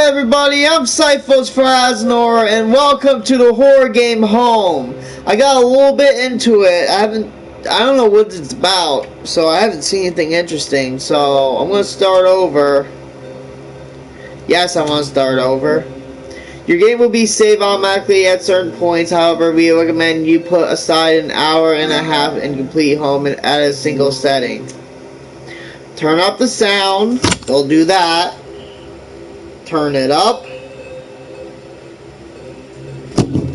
everybody, I'm Xiphos Fraznoir, and welcome to the horror game Home. I got a little bit into it. I don't know what it's about, so I haven't seen anything interesting, so I'm gonna start over. Yes, I want to start over. Your game will be saved automatically at certain points, however, we recommend you put aside an hour and a half and complete Home at a single setting. Turn up the sound, we'll do that. Turn it up.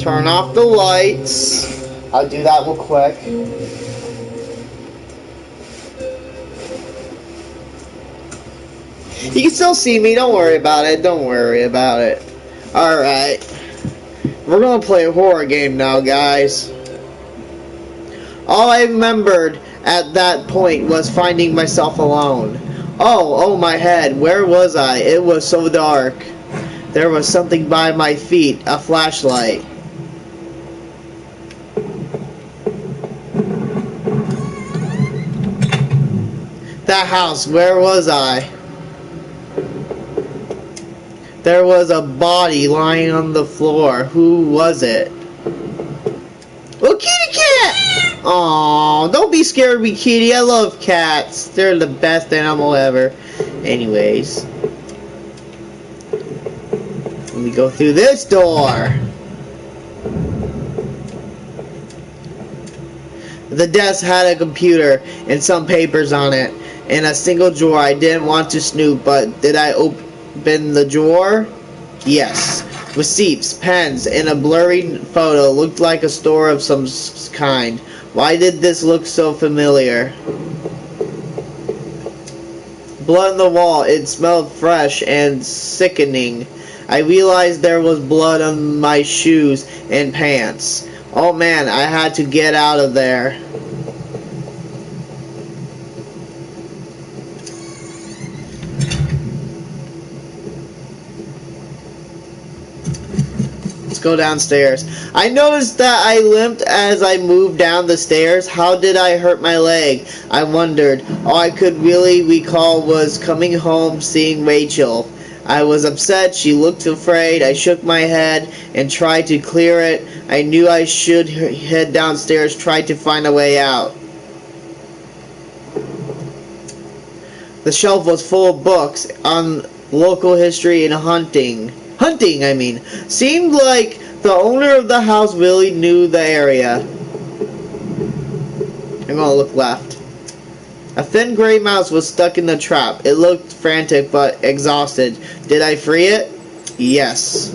Turn off the lights. I'll do that real quick. You can still see me, don't worry about it. Don't worry about it. Alright. We're gonna play a horror game now, guys. All I remembered at that point was finding myself alone. Oh my head, where was I? It was so dark. There was something by my feet, a flashlight. That house, where was I? There was a body lying on the floor. Who was it? Oh, kitty cat! Aw, don't be scared of me, kitty. I love cats. They're the best animal ever. Anyways. Let me go through this door. The desk had a computer and some papers on it. In a single drawer. I didn't want to snoop, but did I open the drawer? Yes. Receipts, pens, and a blurry photo looked like a store of some kind. Why did this look so familiar? Blood on the wall. It smelled fresh and sickening. I realized there was blood on my shoes and pants. Oh man, I had to get out of there. Let's go downstairs. I noticed that I limped as I moved down the stairs. How did I hurt my leg? I wondered. All I could really recall was coming home, seeing Rachel. I was upset. She looked afraid. I shook my head and tried to clear it. I knew I should head downstairs, try to find a way out. The shelf was full of books on local history and hunting. I mean. Seemed like the owner of the house really knew the area. I'm gonna look left. A thin gray mouse was stuck in the trap. It looked frantic but exhausted. Did I free it? Yes.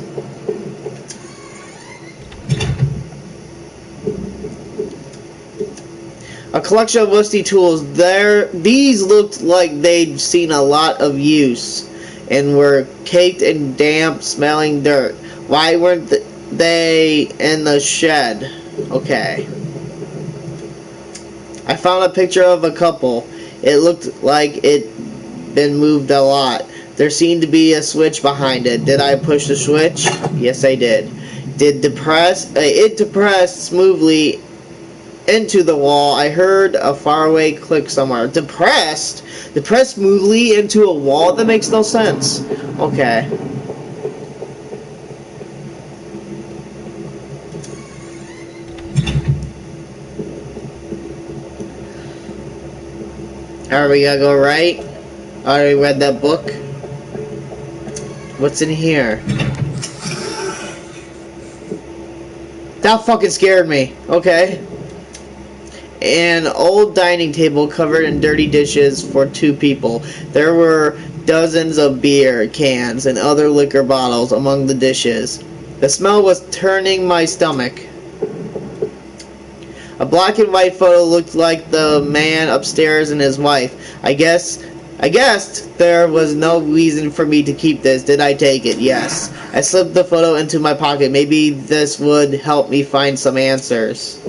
A collection of rusty tools. These looked like they'd seen a lot of use and were caked in damp, smelling dirt. Why weren't they in the shed? Okay. I found a picture of a couple. It looked like it'd been moved a lot. There seemed to be a switch behind it. Did I push the switch? Yes, I did. It depressed smoothly into the wall. I heard a faraway click somewhere. Depressed smoothly into a wall? That makes no sense. Okay. Alright, we gotta go right. I already read that book. What's in here? That fucking scared me. Okay. An old dining table covered in dirty dishes for 2 people. There were dozens of beer cans and other liquor bottles among the dishes. The smell was turning my stomach. A black and white photo looked like the man upstairs and his wife. I guessed there was no reason for me to keep this. Did I take it? Yes. I slipped the photo into my pocket. Maybe this would help me find some answers.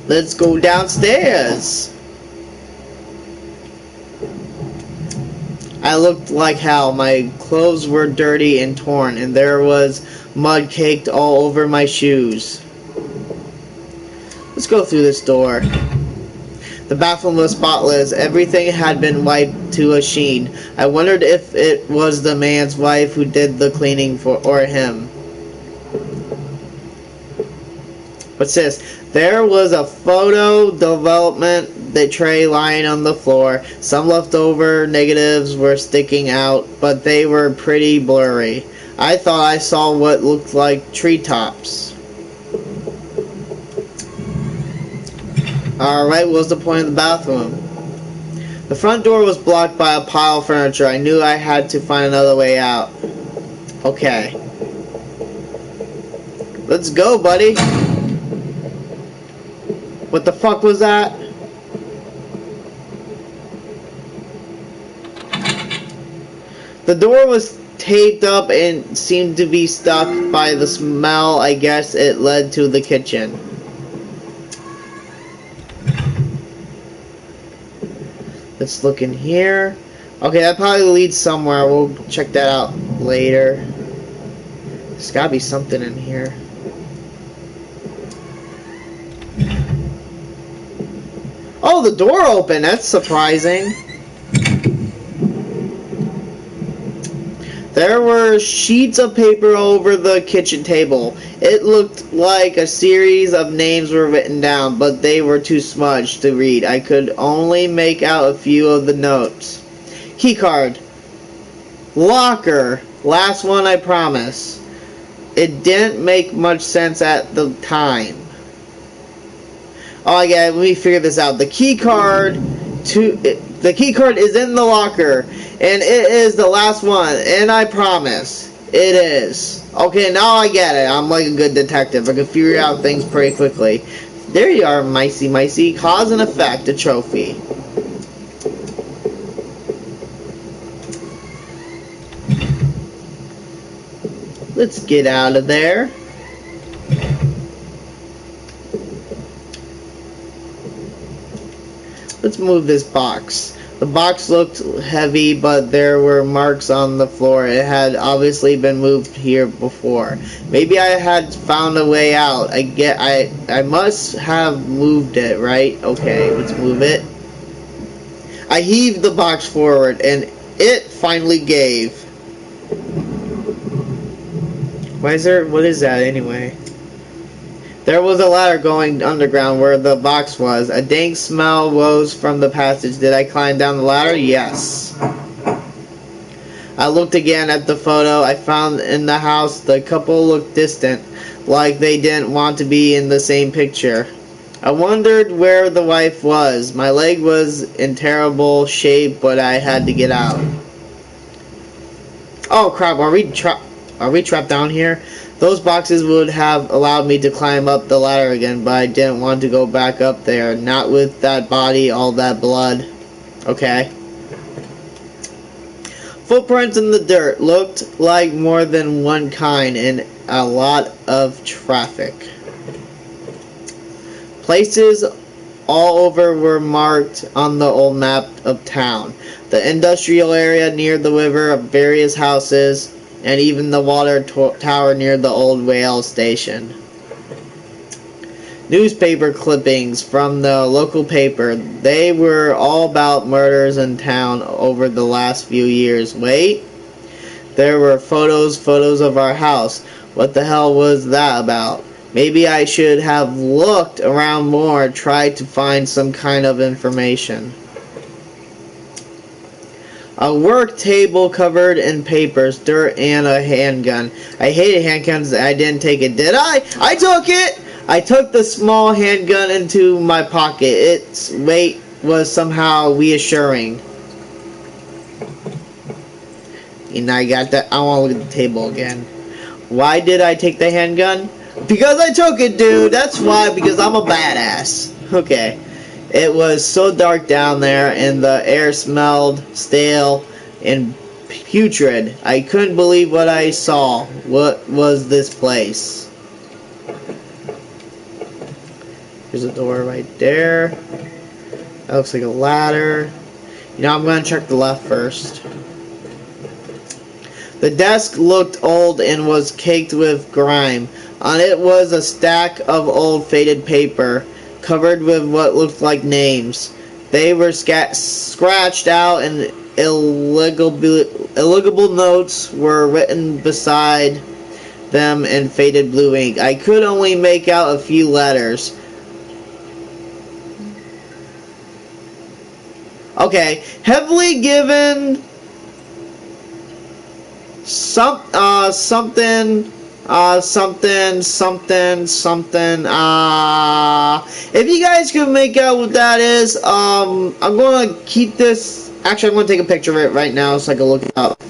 Let's go downstairs. I looked like hell. My clothes were dirty and torn, and there was mud caked all over my shoes. Let's go through this door. The bathroom was spotless. Everything had been wiped to a sheen. I wondered if it was the man's wife who did the cleaning or him. What's this? There was a photo development tray lying on the floor. Some leftover negatives were sticking out, but they were pretty blurry. I thought I saw what looked like treetops. Alright, what's the point of the bathroom? The front door was blocked by a pile of furniture. I knew I had to find another way out. Okay. Let's go, buddy. What the fuck was that? The door was taped up and seemed to be stuck by the smell. I guess it led to the kitchen. Let's look in here. Okay, that probably leads somewhere. We'll check that out later. There's gotta be something in here. Oh, the door opened. That's surprising. There were sheets of paper over the kitchen table. It looked like a series of names were written down, but they were too smudged to read. I could only make out a few of the notes. Keycard. Locker. Last one, I promise. It didn't make much sense at the time. Oh yeah, let me figure this out. The keycard is in the locker, and it is the last one, and I promise it is. Okay, now I get it. I'm like a good detective. I can figure out things pretty quickly. There you are, micey. Cause and effect, a trophy. Let's get out of there. Let's move this box. The box looked heavy, but there were marks on the floor. It had obviously been moved here before. Maybe I had found a way out. I must have moved it, right? Okay, let's move it. I heaved the box forward, and it finally gave. What is that anyway? There was a ladder going underground where the box was. A dank smell rose from the passage. Did I climb down the ladder? Yes. I looked again at the photo I found in the house. The couple looked distant, like they didn't want to be in the same picture. I wondered where the wife was. My leg was in terrible shape, but I had to get out. Oh crap, are we trapped down here? Those boxes would have allowed me to climb up the ladder again, but I didn't want to go back up there. Not with that body, all that blood. Okay. Footprints in the dirt looked like more than one kind and a lot of traffic. Places all over were marked on the old map of town. The industrial area near the river, various houses, and even the water tower near the old rail station. Newspaper clippings from the local paper. They were all about murders in town over the last few years. Wait. There were photos of our house. What the hell was that about? Maybe I should have looked around more, tried to find some kind of information. A work table covered in papers, dirt, and a handgun. I hated handguns. I didn't take it. Did I? I took it! I took the small handgun into my pocket. Its weight was somehow reassuring. And I got that. I want to look at the table again. Why did I take the handgun? Because I took it, dude. That's why. Because I'm a badass. Okay. It was so dark down there, and the air smelled stale and putrid. I couldn't believe what I saw. What was this place? There's a door right there. That looks like a ladder. You know, I'm going to check the left first. The desk looked old and was caked with grime. On it was a stack of old faded paper. covered with what looked like names. They were scratched out, and illegible notes were written beside them in faded blue ink. I could only make out a few letters. Okay, heavily given something. If you guys can make out what that is, I'm gonna keep this. Actually, I'm gonna take a picture of it right now so I can look it up.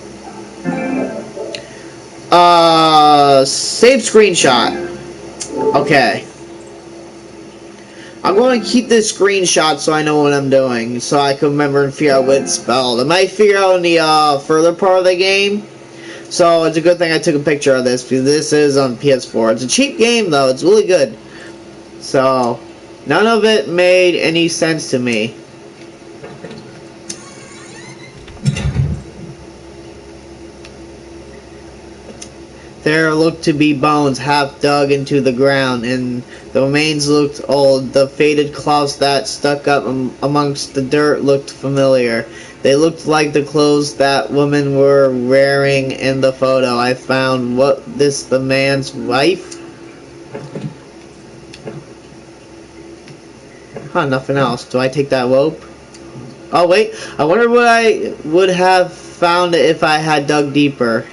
Save screenshot. Okay. I'm going to keep this screenshot so I know what I'm doing, so I can remember and figure out what it's spelled. I might figure out in the further part of the game. So it's a good thing I took a picture of this, because this is on PS4. It's a cheap game though, it's really good. So none of it made any sense to me. There looked to be bones half dug into the ground, and the remains looked old. The faded cloths that stuck up amongst the dirt looked familiar. They looked like the clothes that women were wearing in the photo I found. What, this the man's wife? Huh, nothing else. Do I take that rope? Oh wait, I wonder what I would have found if I had dug deeper.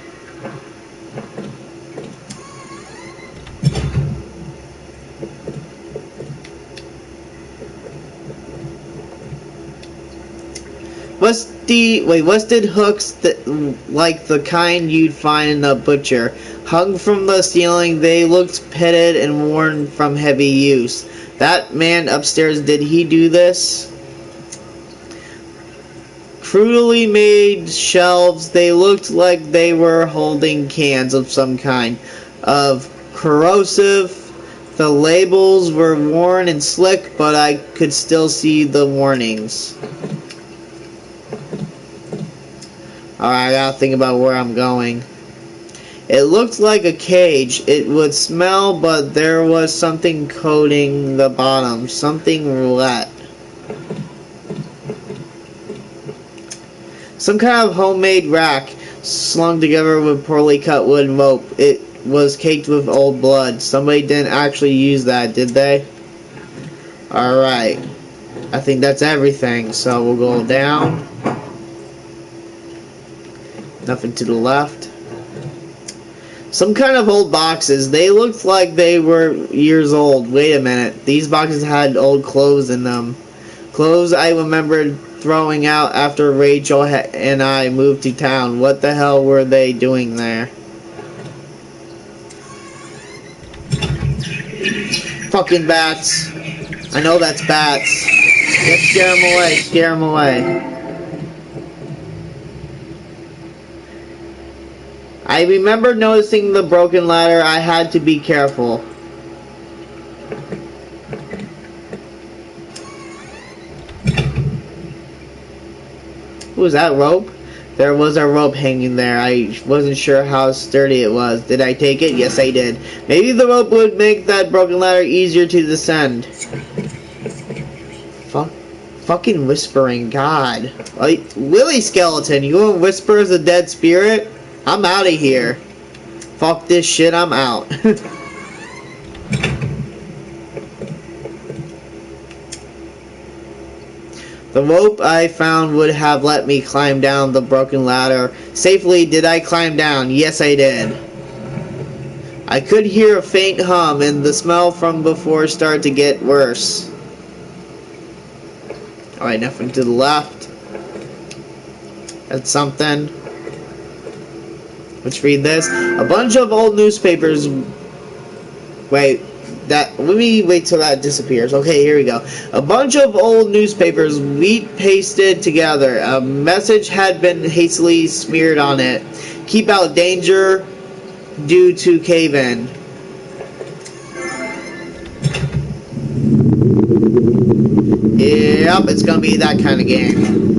Rusted hooks like the kind you'd find in a butcher, hung from the ceiling. They looked pitted and worn from heavy use. That man upstairs, did he do this? Crudely made shelves. They looked like they were holding cans of some kind of corrosive. The labels were worn and slick, but I could still see the warnings. Alright, I gotta think about where I'm going. It looked like a cage. It would smell, but there was something coating the bottom. Something roulette. Some kind of homemade rack, slung together with poorly cut wood rope. It was caked with old blood. Somebody didn't actually use that, did they? Alright. I think that's everything. So we'll go down. Nothing to the left. Some kind of old boxes. They looked like they were years old. Wait a minute. These boxes had old clothes in them. Clothes I remembered throwing out after Rachel and I moved to town. What the hell were they doing there? Fucking bats. I know that's bats. Let's scare them away. Scare them away. I remember noticing the broken ladder. I had to be careful. Was that rope? There was a rope hanging there. I wasn't sure how sturdy it was. Did I take it? Yes, I did. Maybe the rope would make that broken ladder easier to descend. Fucking whispering, God. Like, Willy Skeleton, you gonna whisper as a dead spirit? I'm out of here. Fuck this shit, I'm out. The rope I found would have let me climb down the broken ladder safely. Did I climb down? Yes, I did. I could hear a faint hum, and the smell from before started to get worse. Alright, nothing to the left. That's something. Let's read this. A bunch of old newspapers. Wait, let me wait till that disappears. Okay, here we go. A bunch of old newspapers wheat pasted together. A message had been hastily smeared on it. Keep out, danger due to cave-in. Yep, it's gonna be that kind of game.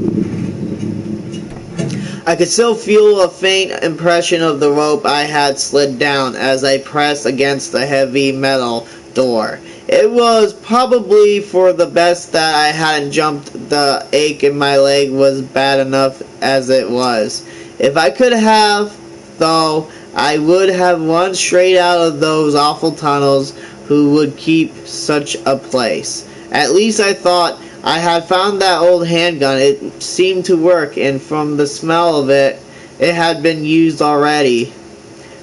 I could still feel a faint impression of the rope I had slid down as I pressed against the heavy metal. door. It was probably for the best that I hadn't jumped. The ache in my leg was bad enough as it was. If I could have, though, I would have run straight out of those awful tunnels. Who would keep such a place? At least I thought I had found that old handgun. It seemed to work, and from the smell of it, it had been used already.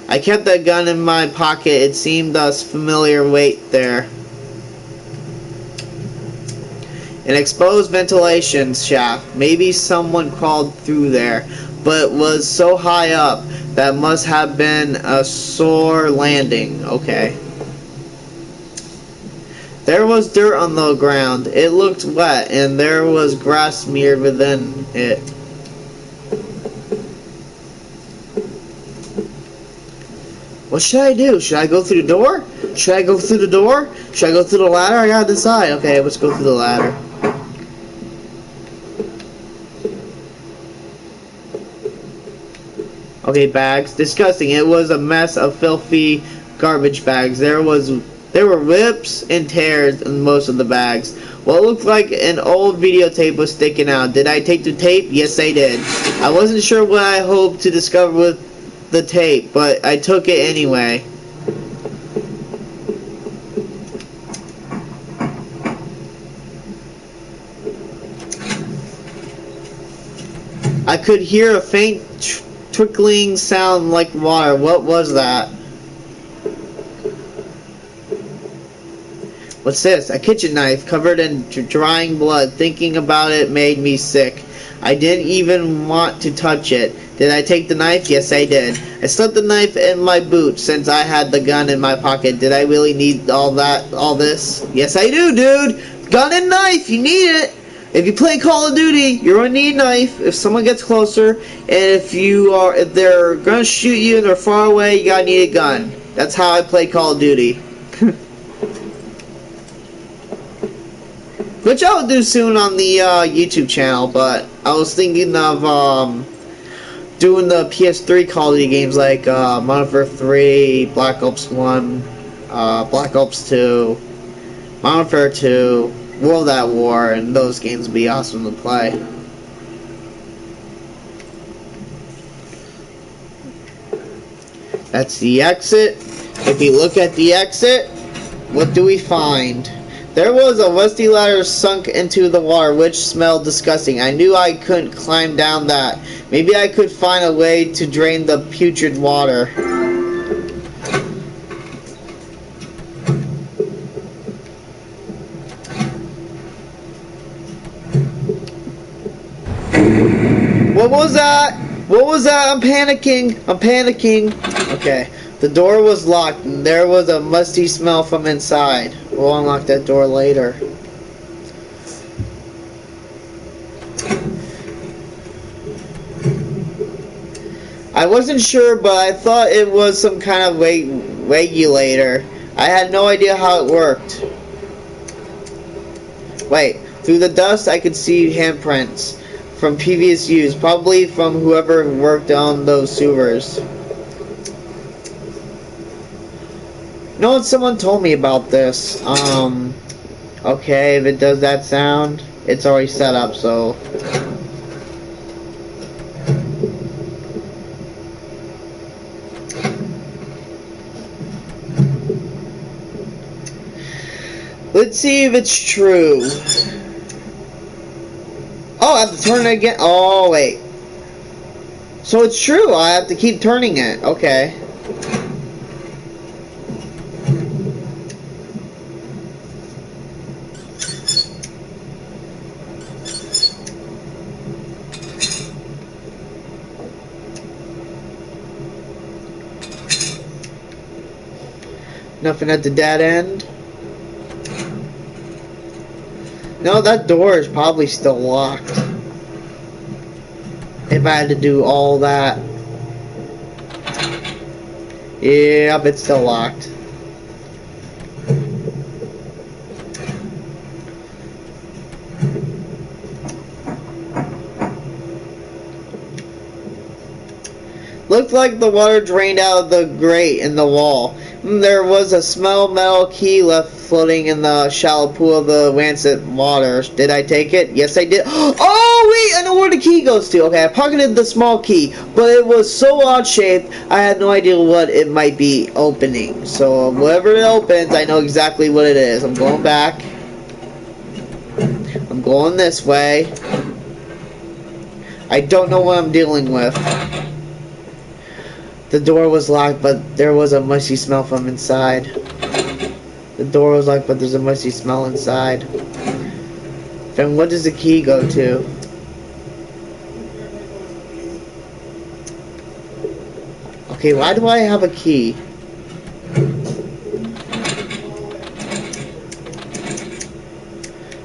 I kept that gun in my pocket. It seemed a familiar weight there. An exposed ventilation shaft. Maybe someone crawled through there, but it was so high up that must have been a sore landing. Okay. There was dirt on the ground. It looked wet, and there was grass smeared within it. What should I do? Should I go through the door? Should I go through the door? Should I go through the ladder? I gotta decide. Okay, let's go through the ladder. Okay, bags. Disgusting. It was a mess of filthy garbage bags. There were rips and tears in most of the bags. What looked like an old videotape was sticking out. Did I take the tape? Yes, I did. I wasn't sure what I hoped to discover with the tape, but I took it anyway. I could hear a faint trickling sound like water. What was that? What's this? A kitchen knife covered in drying blood. Thinking about it made me sick. I didn't even want to touch it. Did I take the knife? Yes, I did. I slipped the knife in my boot since I had the gun in my pocket. Did I really need all this? Yes, I do, dude. Gun and knife. You need it. If you play Call of Duty, you're gonna need a knife if someone gets closer, and if they're gonna shoot you and they're far away, you gotta need a gun. That's how I play Call of Duty. Which I'll do soon on the YouTube channel, but I was thinking of doing the PS3 Call of Duty games like Modern Warfare 3, Black Ops 1, Black Ops 2, Modern Warfare 2, World at War, and those games would be awesome to play. That's the exit. If you look at the exit, what do we find? There was a rusty ladder sunk into the water, which smelled disgusting. I knew I couldn't climb down that. Maybe I could find a way to drain the putrid water. What was that? What was that? I'm panicking. I'm panicking. Okay. The door was locked, and there was a musty smell from inside. We'll unlock that door later. I wasn't sure, but I thought it was some kind of regulator. I had no idea how it worked. Wait, through the dust I could see handprints from previous use, probably from whoever worked on those sewers. No, someone told me about this. Okay, if it does that sound, it's already set up, so. Let's see if it's true. Oh, I have to turn it again. Oh, wait. So it's true. I have to keep turning it. Okay. Nothing at the dead end. No, that door is probably still locked. If I had to do all that. Yep, it's still locked. Looked like the water drained out of the grate in the wall. There was a small metal key left floating in the shallow pool of the Lancet waters. Did I take it? Yes, I did. Oh, wait! I know where the key goes to. Okay, I pocketed the small key, but it was so odd-shaped, I had no idea what it might be opening. So, whatever it opens, I know exactly what it is. I'm going back. I'm going this way. I don't know what I'm dealing with. The door was locked, but there was a musty smell from inside. The door was locked, but there's a musty smell inside. Then what does the key go to? Okay, why do I have a key?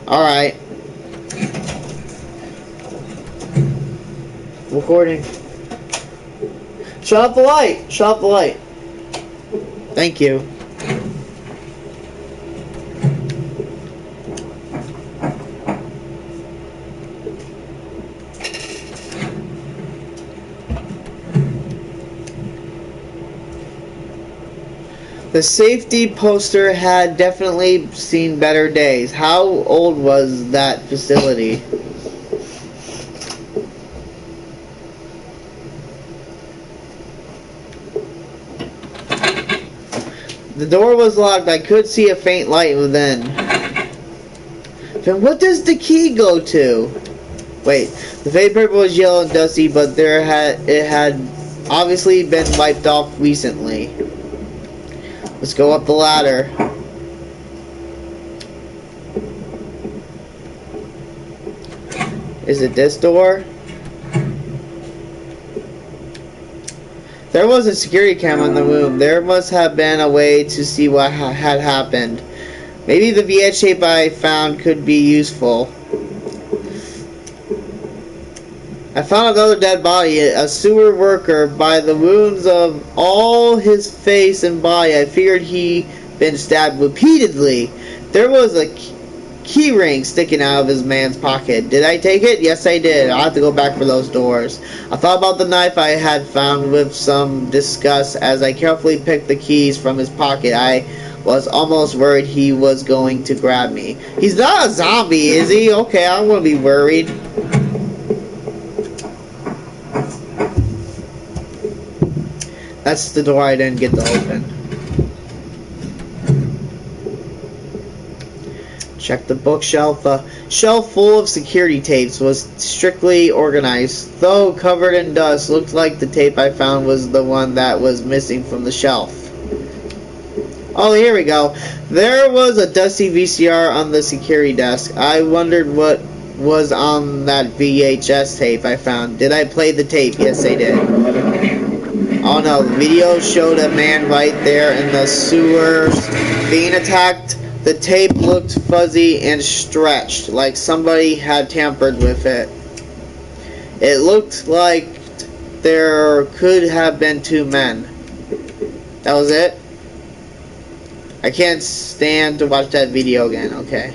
Alright. Recording. Shut off the light! Shut off the light. Thank you. The safety poster had definitely seen better days. How old was that facility? The door was locked. I could see a faint light within. Then what does the key go to? Wait, the faded paper was yellow and dusty, but it had obviously been wiped off recently. Let's go up the ladder. Is it this door? There was a security camera in the room. There must have been a way to see what had happened. Maybe the VH tape I found could be useful. I found another dead body, a sewer worker. By the wounds of all his face and body, I figured he'd been stabbed repeatedly. There was a key ring sticking out of his man's pocket. Did I take it? Yes, I did. I'll have to go back for those doors. I thought about the knife I had found with some disgust as I carefully picked the keys from his pocket. I was almost worried he was going to grab me. He's not a zombie, is he? Okay, I don't want to be worried. That's the door I didn't get to open. Check the bookshelf. The shelf full of security tapes was strictly organized. Though covered in dust, looked like the tape I found was the one that was missing from the shelf. Oh, here we go. There was a dusty VCR on the security desk. I wondered what was on that VHS tape I found. Did I play the tape? Yes, I did. Oh no, the video showed a man right there in the sewers being attacked. The tape looked fuzzy and stretched, like somebody had tampered with it. It looked like there could have been two men. That was it? I can't stand to watch that video again, okay.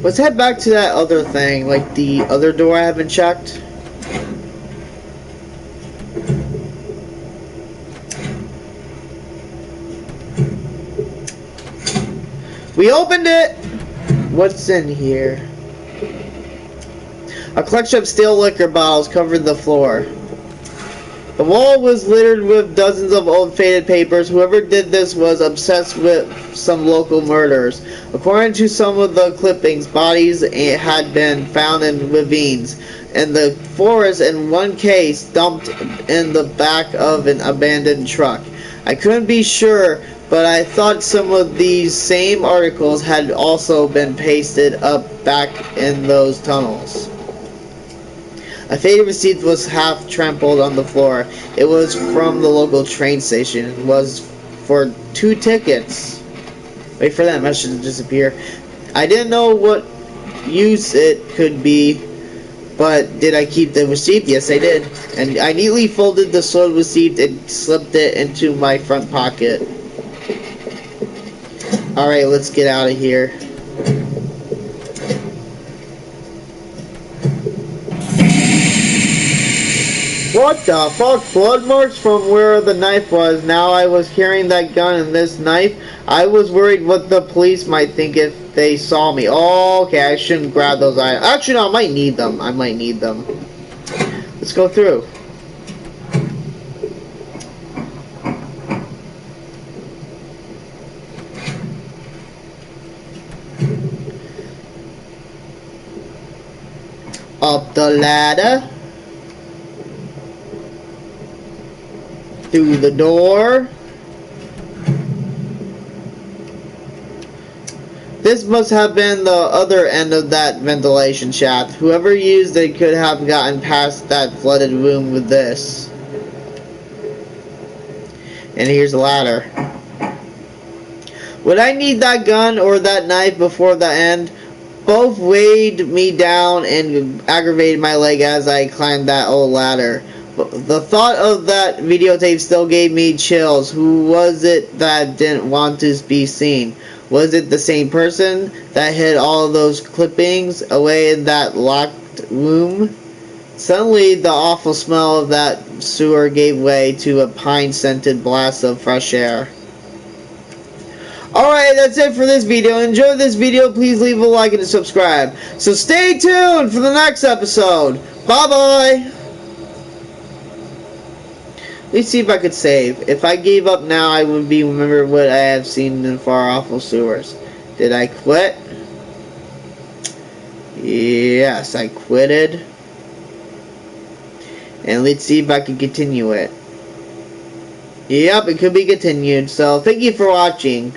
Let's head back to that other thing, like the other door I haven't checked. We opened it! What's in here? A collection of steel liquor bottles covered the floor. The wall was littered with dozens of old faded papers. Whoever did this was obsessed with some local murders. According to some of the clippings, bodies had been found in ravines, in the forest, in one case dumped in the back of an abandoned truck. I couldn't be sure, but I thought some of these same articles had also been pasted up back in those tunnels. A faded receipt was half trampled on the floor. It was from the local train station. It was for 2 tickets. Wait for that message to disappear. I didn't know what use it could be, but did I keep the receipt? Yes, I did. And I neatly folded the soiled receipt and slipped it into my front pocket. Alright, let's get out of here. What the fuck? Blood marks from where the knife was. Now I was carrying that gun and this knife. I was worried what the police might think if they saw me. Oh, okay, I shouldn't grab those items. Actually, no, I might need them. I might need them. Let's go through. Up the ladder. Through the door. This must have been the other end of that ventilation shaft. Whoever used it could have gotten past that flooded room with this. And here's the ladder. Would I need that gun or that knife before the end? Both weighed me down and aggravated my leg as I climbed that old ladder. The thought of that videotape still gave me chills. Who was it that didn't want to be seen? Was it the same person that hid all of those clippings away in that locked room? Suddenly, the awful smell of that sewer gave way to a pine-scented blast of fresh air. Alright, that's it for this video. Enjoy this video. Please leave a like and a subscribe. So stay tuned for the next episode. Bye-bye. Let's see if I could save. If I gave up now, I would be remember what I have seen in far awful sewers. Did I quit? Yes, I quitted. And let's see if I can continue it. Yep, it could be continued. So, thank you for watching.